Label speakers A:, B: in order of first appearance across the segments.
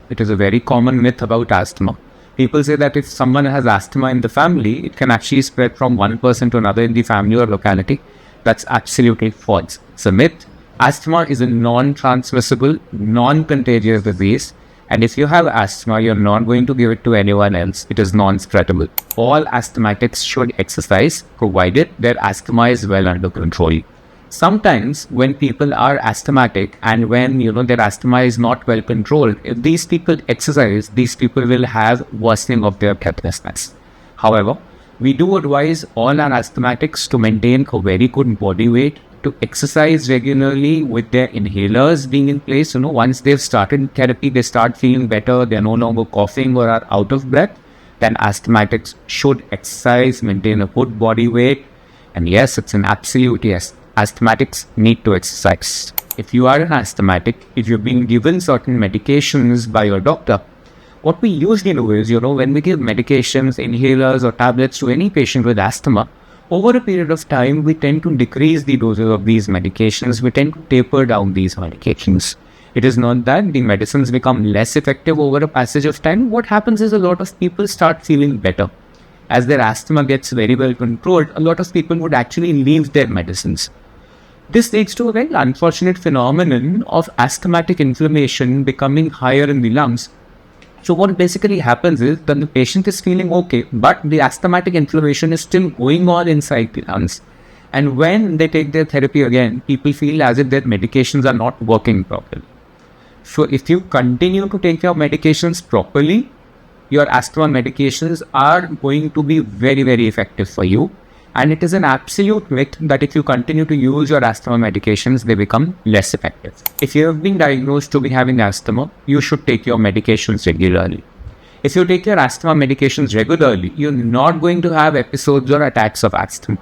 A: It is a very common myth about asthma. People say that if someone has asthma in the family, it can actually spread from one person to another in the family or locality. That's absolutely false. It's a myth. Asthma is a non-transmissible, non-contagious disease. And if you have asthma, you're not going to give it to anyone else. It is non-spreadable. All asthmatics should exercise, provided their asthma is well under control. Sometimes when people are asthmatic and when their asthma is not well controlled, if these people exercise, these people will have worsening of their breathlessness. However, we do advise all our asthmatics to maintain a very good body weight, to exercise regularly with their inhalers being in place. Once they've started therapy, they start feeling better, they're no longer coughing or are out of breath, then asthmatics should exercise, maintain a good body weight. And yes, it's an absolute yes. Asthmatics need to exercise. If you are an asthmatic, if you've been given certain medications by your doctor, what we usually do is, when we give medications, inhalers or tablets to any patient with asthma, over a period of time, we tend to decrease the doses of these medications. We tend to taper down these medications. It is not that the medicines become less effective over a passage of time. What happens is a lot of people start feeling better. As their asthma gets very well controlled, a lot of people would actually leave their medicines. This leads to a very unfortunate phenomenon of asthmatic inflammation becoming higher in the lungs. So what basically happens is that the patient is feeling okay, but the asthmatic inflammation is still going on inside the lungs. And when they take their therapy again, people feel as if their medications are not working properly. So if you continue to take your medications properly, your asthma medications are going to be very, very effective for you. And it is an absolute myth that if you continue to use your asthma medications, they become less effective. If you have been diagnosed to be having asthma, you should take your medications regularly. If you take your asthma medications regularly, you're not going to have episodes or attacks of asthma.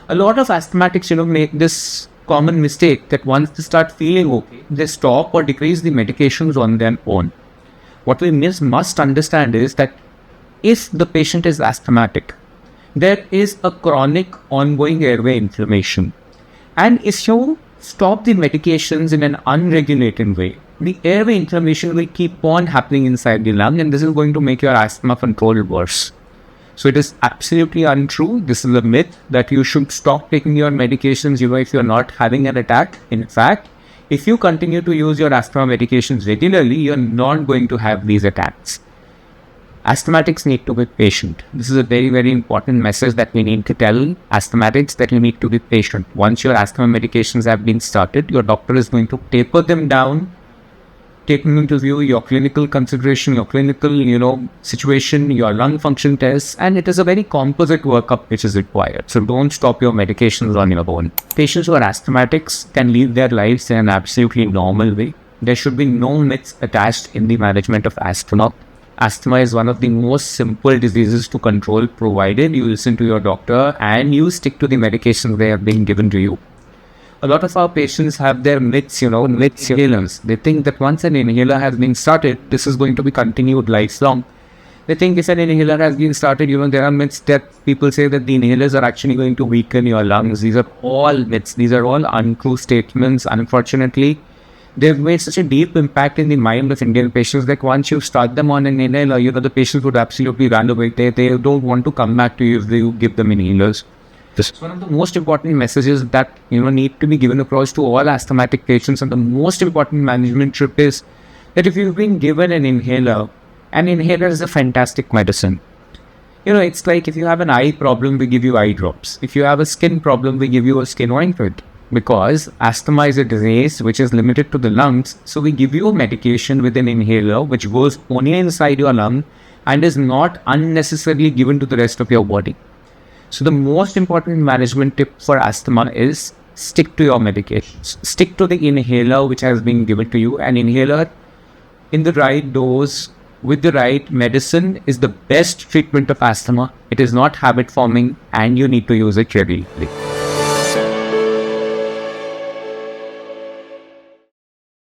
A: A lot of asthmatics, make this common mistake that once they start feeling okay, they stop or decrease the medications on their own. What we must understand is that if the patient is asthmatic, there is a chronic ongoing airway inflammation. And if you stop the medications in an unregulated way, the airway inflammation will keep on happening inside the lung, and this is going to make your asthma control worse. So it is absolutely untrue. This is a myth that you should stop taking your medications, if you're not having an attack. In fact, if you continue to use your asthma medications regularly, you're not going to have these attacks. Asthmatics need to be patient. This is a very, very important message that we need to tell asthmatics, that you need to be patient. Once your asthma medications have been started, your doctor is going to taper them down, taking into view your clinical consideration, your clinical, situation, your lung function tests, and it is a very composite workup which is required. So don't stop your medications on your own. Patients who are asthmatics can live their lives in an absolutely normal way. There should be no myths attached in the management of asthma. Asthma is one of the most simple diseases to control, provided you listen to your doctor and you stick to the medications they have been given to you. A lot of our patients have their myths, inhalers. They think that once an inhaler has been started, this is going to be continued lifelong. They think if an inhaler has been started, there are myths that people say that the inhalers are actually going to weaken your lungs. These are all myths. These are all untrue statements. Unfortunately, they've made such a deep impact in the mind of Indian patients that once you start them on an inhaler, the patients would absolutely run away. They don't want to come back to you if you give them inhalers. This is one of the most important messages that need to be given across to all asthmatic patients, and the most important management tip is that if you've been given an inhaler is a fantastic medicine. It's like if you have an eye problem, we give you eye drops. If you have a skin problem, we give you a skin ointment. Because asthma is a disease which is limited to the lungs, so we give you a medication with an inhaler which goes only inside your lung and is not unnecessarily given to the rest of your body. So the most important management tip for asthma is stick to your medications. Stick to the inhaler which has been given to you. An inhaler in the right dose with the right medicine is the best treatment of asthma. It is not habit forming and you need to use it regularly.